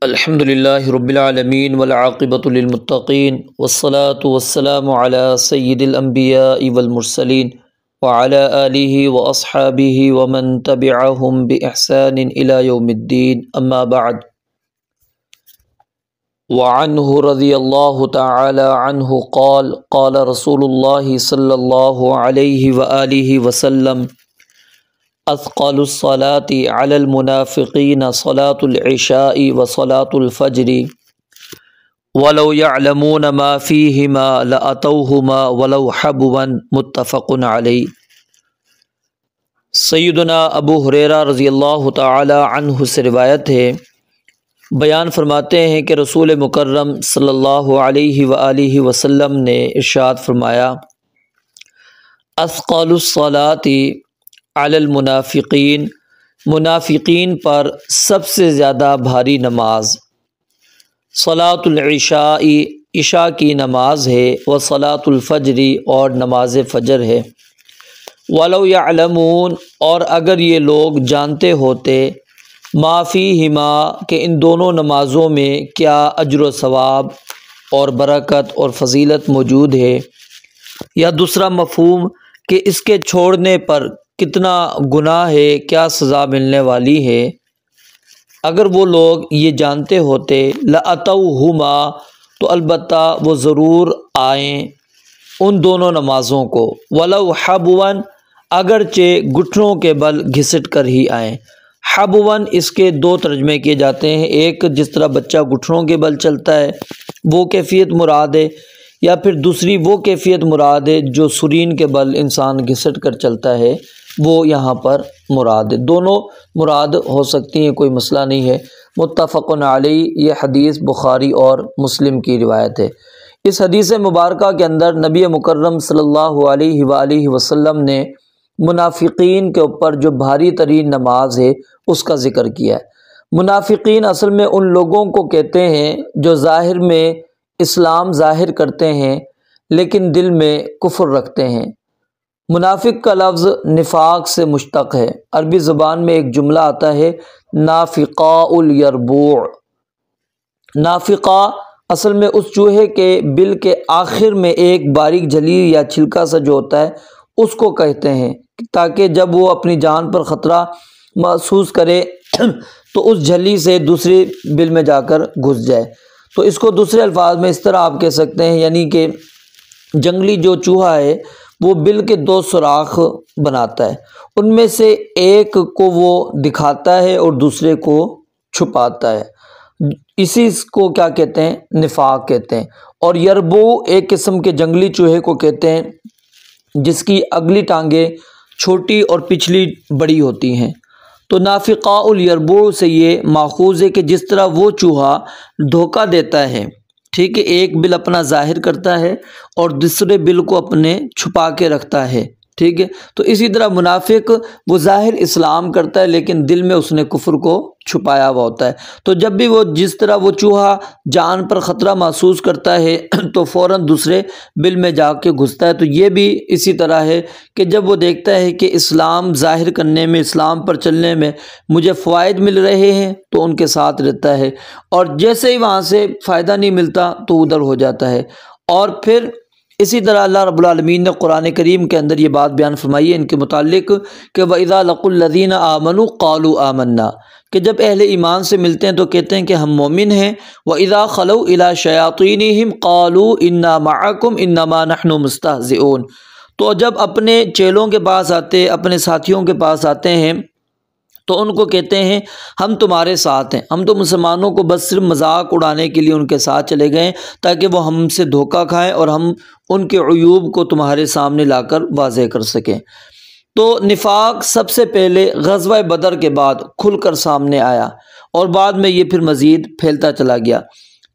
الحمد للہ رب العالمین والعاقبۃ للمتقین والصلاة والسلام علی سید الانبیاء والمرسلین وعلی آلہ واصحابہ ومن تبعہم بإحسان الی یوم الدین اما بعد وعنہ رضی اللہ تعالی عنہ قال قال رسول اللہ صلی اللہ علیہ وآلہ وسلم اثقل الصلاة علی المنافقین صلاة العشاء وصلاة الفجر ولو يعلمون ما فيهما لأتوهما ولو حبوا متفق علیہ۔ سیدنا ابو ہریرہ رضی اللہ تعالی عنہ سے روایت ہے، بیان فرماتے ہیں کہ رسول مکرم صلی اللہ علیہ وآلہ وسلم نے ارشاد فرمایا، اثقل الصلاة علی المنافقین، منافقین پر سب سے زیادہ بھاری نماز صلاۃ العشاء، عشاء کی نماز ہے، و صلاۃ الفجر، اور نماز فجر ہے۔ ولو یعلمون، اور اگر یہ لوگ جانتے ہوتے، ما فیہما، کہ ان دونوں نمازوں میں کیا اجر و ثواب اور برکت اور فضیلت موجود ہے، یا دوسرا مفہوم کہ اس کے چھوڑنے پر کتنا گناہ ہے، کیا سزا ملنے والی ہے، اگر وہ لوگ یہ جانتے ہوتے، لأتوہما، تو البتہ وہ ضرور آئیں ان دونوں نمازوں کو، ولو حبوا، اگرچہ گھٹنوں کے بل گھسٹ کر ہی آئیں۔ حبوا اس کے دو ترجمے کیے جاتے ہیں، ایک جس طرح بچہ گھٹنوں کے بل چلتا ہے وہ کیفیت مراد ہے، یا پھر دوسری وہ کیفیت مراد ہے جو سرین کے بل انسان گھسٹ کر چلتا ہے، وہ یہاں پر مراد ہے۔ دونوں مراد ہو سکتی ہیں، کوئی مسئلہ نہیں ہے۔ متفق علیہ، یہ حدیث بخاری اور مسلم کی روایت ہے۔ اس حدیث مبارکہ کے اندر نبی مکرم صلی اللہ علیہ وآلہ وسلم نے منافقین کے اوپر جو بھاری ترین نماز ہے اس کا ذکر کیا ہے۔ منافقین اصل میں ان لوگوں کو کہتے ہیں جو ظاہر میں اسلام ظاہر کرتے ہیں لیکن دل میں کفر رکھتے ہیں۔ منافق کا لفظ نفاق سے مشتق ہے۔ عربی زبان میں ایک جملہ آتا ہے نافقاء الیربوع۔ نافقہ اصل میں اس چوہے کے بل کے آخر میں ایک باریک جھلی یا چھلکا سا جو ہوتا ہے اس کو کہتے ہیں، تاکہ جب وہ اپنی جان پر خطرہ محسوس کرے تو اس جھلی سے دوسری بل میں جا کر گھس جائے۔ تو اس کو دوسرے الفاظ میں اس طرح آپ کہہ سکتے ہیں، یعنی کہ جنگلی جو چوہا ہے وہ بل کے دو سوراخ بناتا ہے، ان میں سے ایک کو وہ دکھاتا ہے اور دوسرے کو چھپاتا ہے، اسی کو کیا کہتے ہیں؟ نفاق کہتے ہیں۔ اور یربو ایک قسم کے جنگلی چوہے کو کہتے ہیں جس کی اگلی ٹانگیں چھوٹی اور پچھلی بڑی ہوتی ہیں۔ تو نافقاء الیربوع سے یہ ماخوذ ہے کہ جس طرح وہ چوہا دھوکہ دیتا ہے، ٹھیک ہے، ایک بل اپنا ظاہر کرتا ہے اور دوسرے بل کو اپنے چھپا کے رکھتا ہے، ٹھیک ہے، تو اسی طرح منافق وہ ظاہر اسلام کرتا ہے لیکن دل میں اس نے کفر کو چھپایا ہوا ہوتا ہے۔ تو جب بھی وہ جس طرح وہ چوہا جان پر خطرہ محسوس کرتا ہے تو فوراً دوسرے بل میں جا کے گھستا ہے، تو یہ بھی اسی طرح ہے کہ جب وہ دیکھتا ہے کہ اسلام ظاہر کرنے میں، اسلام پر چلنے میں مجھے فوائد مل رہے ہیں تو ان کے ساتھ رہتا ہے، اور جیسے ہی وہاں سے فائدہ نہیں ملتا تو ادھر ہو جاتا ہے۔ اور پھر اسی طرح اللہ رب العالمین نے قرآن کریم کے اندر یہ بات بیان فرمائی ہے ان کے متعلق کہ وَإِذَا لَقُوا الَّذِينَ آمَنُوا قَالُوا آمَنَّا، کہ جب اہل ایمان سے ملتے ہیں تو کہتے ہیں کہ ہم مومن ہیں۔ وَإِذَا خَلَوْا إِلَىٰ شَيَاطِينِهِمْ قَالُوا إِنَّا مَعَكُمْ إِنَّمَا نَحْنُ مُسْتَهْزِئُونَ، تو جب اپنے چیلوں کے پاس آتے، اپنے ساتھیوں کے پاس آتے ہیں تو ان کو کہتے ہیں ہم تمہارے ساتھ ہیں، ہم تو مسلمانوں کو بس صرف مذاق اڑانے کے لیے ان کے ساتھ چلے گئے تاکہ وہ ہم سے دھوکہ کھائیں اور ہم ان کے عیوب کو تمہارے سامنے لا کر واضح کر سکیں۔ تو نفاق سب سے پہلے غزوہ بدر کے بعد کھل کر سامنے آیا اور بعد میں یہ پھر مزید پھیلتا چلا گیا۔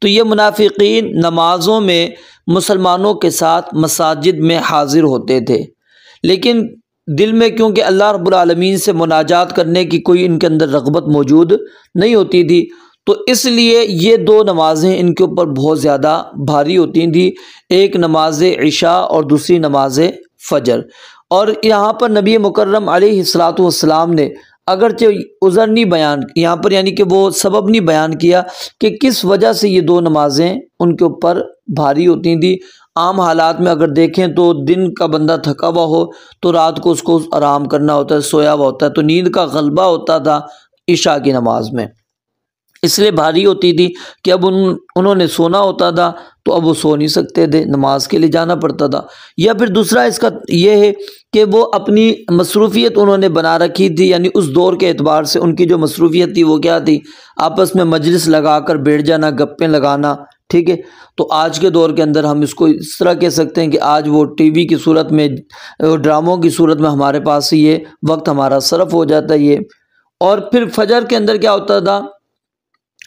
تو یہ منافقین نمازوں میں مسلمانوں کے ساتھ مساجد میں حاضر ہوتے تھے، لیکن دل میں کیونکہ اللہ رب العالمین سے مناجات کرنے کی کوئی ان کے اندر رغبت موجود نہیں ہوتی تھی، تو اس لیے یہ دو نمازیں ان کے اوپر بہت زیادہ بھاری ہوتی تھیں، ایک نماز عشاء اور دوسری نماز فجر۔ اور یہاں پر نبی مکرم علیہ الصلاۃ والسلام نے اگرچہ عذر نہیں بیان یہاں پر، یعنی کہ وہ سبب نہیں بیان کیا کہ کس وجہ سے یہ دو نمازیں ان کے اوپر بھاری ہوتی تھیں۔ عام حالات میں اگر دیکھیں تو دن کا بندہ تھکا ہوا ہو تو رات کو اس کو آرام کرنا ہوتا ہے، سویا ہوا ہوتا ہے، تو نیند کا غلبہ ہوتا تھا عشاء کی نماز میں، اس لیے بھاری ہوتی تھی کہ اب انہوں نے سونا ہوتا تھا تو اب وہ سو نہیں سکتے تھے، نماز کے لیے جانا پڑتا تھا۔ یا پھر دوسرا اس کا یہ ہے کہ وہ اپنی مصروفیت انہوں نے بنا رکھی تھی، یعنی اس دور کے اعتبار سے ان کی جو مصروفیت تھی وہ کیا تھی، آپس میں مجلس لگا کر بیٹھ جانا، گپیں لگانا، ٹھیک ہے۔ تو آج کے دور کے اندر ہم اس کو اس طرح کہہ سکتے ہیں کہ آج وہ ٹی وی کی صورت میں، ڈراموں کی صورت میں ہمارے پاس یہ وقت ہمارا صرف ہو جاتا ہے یہ۔ اور پھر فجر کے اندر کیا ہوتا تھا،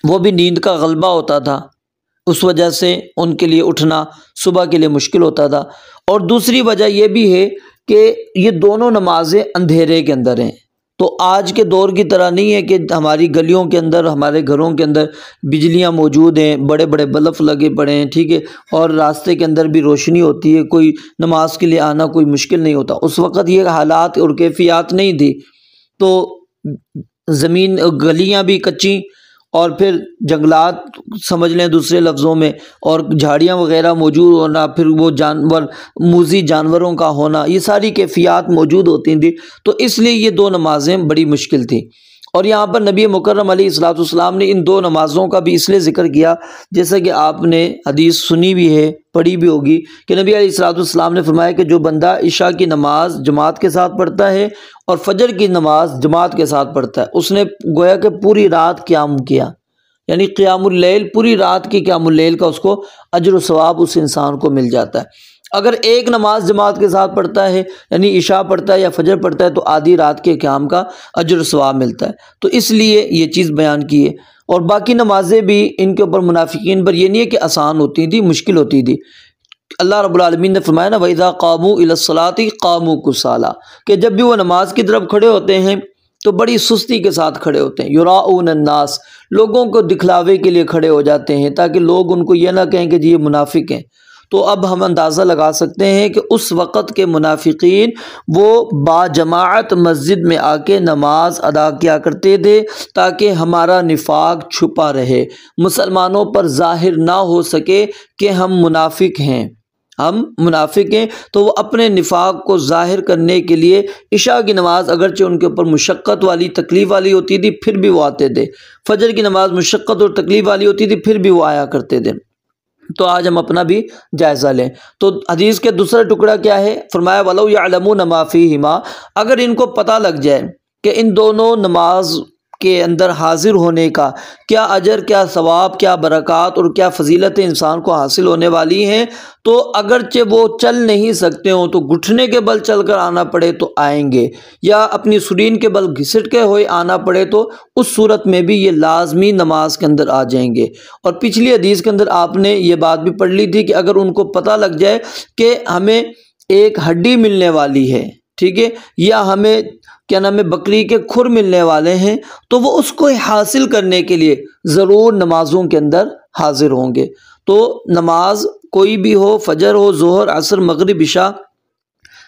وہ بھی نیند کا غلبہ ہوتا تھا، اس وجہ سے ان کے لیے اٹھنا صبح کے لیے مشکل ہوتا تھا۔ اور دوسری وجہ یہ بھی ہے کہ یہ دونوں نمازیں اندھیرے کے اندر ہیں، تو آج کے دور کی طرح نہیں ہے کہ ہماری گلیوں کے اندر، ہمارے گھروں کے اندر بجلیاں موجود ہیں، بڑے بڑے بلب لگے پڑے ہیں، ٹھیک ہے، اور راستے کے اندر بھی روشنی ہوتی ہے، کوئی نماز کے لیے آنا کوئی مشکل نہیں ہوتا۔ اس وقت یہ حالات اور کیفیات نہیں تھی، تو زمین گلیاں بھی کچی، اور پھر جنگلات سمجھ لیں دوسرے لفظوں میں، اور جھاڑیاں وغیرہ موجود ہونا، پھر وہ جانور موذی جانوروں کا ہونا، یہ ساری کیفیات موجود ہوتی تھیں، تو اس لیے یہ دو نمازیں بڑی مشکل تھیں۔ اور یہاں پر نبی مکرم علیہ الصلوۃ والسلام نے ان دو نمازوں کا بھی اس لیے ذکر کیا، جیسا کہ آپ نے حدیث سنی بھی ہے، پڑھی بھی ہوگی، کہ نبی علیہ الصلوۃ والسلام نے فرمایا کہ جو بندہ عشاء کی نماز جماعت کے ساتھ پڑھتا ہے اور فجر کی نماز جماعت کے ساتھ پڑھتا ہے، اس نے گویا کہ پوری رات قیام کیا، یعنی قیام اللیل، پوری رات کی قیام اللیل کا اس کو اجر و ثواب اس انسان کو مل جاتا ہے۔ اگر ایک نماز جماعت کے ساتھ پڑھتا ہے، یعنی عشاء پڑھتا ہے یا فجر پڑھتا ہے، تو آدھی رات کے قیام کا اجر و ثواب ملتا ہے، تو اس لیے یہ چیز بیان کی ہے۔ اور باقی نمازیں بھی ان کے اوپر منافقین پر یہ نہیں ہے کہ آسان ہوتی تھی، مشکل ہوتی تھی۔ اللہ رب العالمین نے فرمایا نا وَإِذَا قَامُوا إِلَى الصَّلَاةِ قَامُوا كُسَالَىٰ، کہ جب بھی وہ نماز کی طرف کھڑے ہوتے ہیں تو بڑی سستی کے ساتھ کھڑے ہوتے ہیں، یراؤن الناس، لوگوں کو دکھلاوے کے لیے کھڑے ہو جاتے ہیں تاکہ لوگ ان کو یہ نہ کہیں کہ جی یہ منافق ہیں۔ تو اب ہم اندازہ لگا سکتے ہیں کہ اس وقت کے منافقین وہ باجماعت مسجد میں آ کے نماز ادا کیا کرتے تھے تاکہ ہمارا نفاق چھپا رہے، مسلمانوں پر ظاہر نہ ہو سکے کہ ہم منافق ہیں، ہم منافق ہیں۔ تو وہ اپنے نفاق کو ظاہر کرنے کے لیے عشاء کی نماز اگرچہ ان کے اوپر مشقت والی تکلیف والی ہوتی تھی پھر بھی وہ آتے تھے، فجر کی نماز مشقت اور تکلیف والی ہوتی تھی پھر بھی وہ آیا کرتے تھے۔ تو آج ہم اپنا بھی جائزہ لیں۔ تو حدیث کے دوسرا ٹکڑا کیا ہے، فرمایا وَلَوْ يَعْلَمُونَ مَا فِيهِمَا، اگر ان کو پتہ لگ جائے کہ ان دونوں نماز کے اندر حاضر ہونے کا کیا اجر، کیا ثواب، کیا برکات اور کیا فضیلتیں انسان کو حاصل ہونے والی ہیں، تو اگرچہ وہ چل نہیں سکتے ہوں تو گھٹنے کے بل چل کر آنا پڑے تو آئیں گے، یا اپنی سرین کے بل گھسٹ کے ہوئے آنا پڑے تو اس صورت میں بھی یہ لازمی نماز کے اندر آ جائیں گے۔ اور پچھلی حدیث کے اندر آپ نے یہ بات بھی پڑھ لی تھی کہ اگر ان کو پتہ لگ جائے کہ ہمیں ایک ہڈی ملنے والی ہے، ٹھیک ہے، یا ہمیں کیا نام ہے بکری کے کھر ملنے والے ہیں، تو وہ اس کو حاصل کرنے کے لیے ضرور نمازوں کے اندر حاضر ہوں گے۔ تو نماز کوئی بھی ہو، فجر ہو، ظہر، عصر، مغرب، عشاء،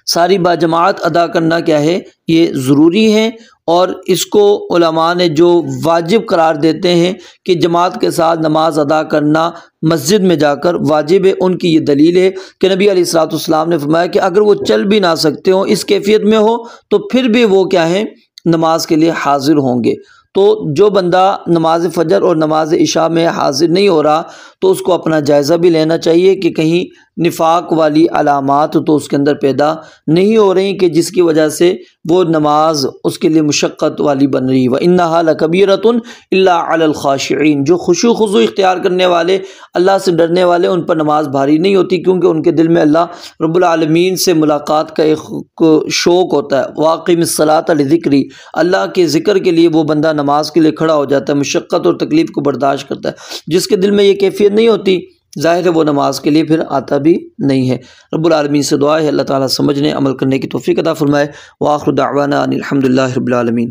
ساری باجماعت ادا کرنا کیا ہے، یہ ضروری ہے۔ اور اس کو علماء نے جو واجب قرار دیتے ہیں کہ جماعت کے ساتھ نماز ادا کرنا مسجد میں جا کر واجب ہے، ان کی یہ دلیل ہے کہ نبی علیہ الصلوۃ والسلام نے فرمایا کہ اگر وہ چل بھی نہ سکتے ہوں، اس کیفیت میں ہو، تو پھر بھی وہ کیا ہے، نماز کے لیے حاضر ہوں گے۔ تو جو بندہ نماز فجر اور نماز عشاء میں حاضر نہیں ہو رہا تو اس کو اپنا جائزہ بھی لینا چاہیے کہ کہیں نفاق والی علامات تو اس کے اندر پیدا نہیں ہو رہی کہ جس کی وجہ سے وہ نماز اس کے لیے مشقت والی بن رہی۔ وَإِنَّهَا لَكَبِيرَةٌ إِلَّا عَلَى الْخَاشِعِينَ، جو خشوع خضوع اختیار کرنے والے، اللہ سے ڈرنے والے، ان پر نماز بھاری نہیں ہوتی، کیونکہ ان کے دل میں اللہ رب العالمین سے ملاقات کا ایک شوق ہوتا ہے۔ وَأَقِمِ الصَّلَاةَ لِذِكْرِي، اللہ کے ذکر کے لیے وہ بندہ نماز کے لیے کھڑا ہو جاتا ہے، مشقت اور تکلیف کو برداشت کرتا ہے۔ جس کے دل میں یہ کیفیت نہیں ہوتی، ظاہر ہے وہ نماز کے لیے پھر آتا بھی نہیں ہے۔ رب العالمین سے دعا ہے اللہ تعالیٰ سمجھنے عمل کرنے کی توفیق عطا فرمائے۔ وآخر دعوانا ان الحمد للہ رب العالمین۔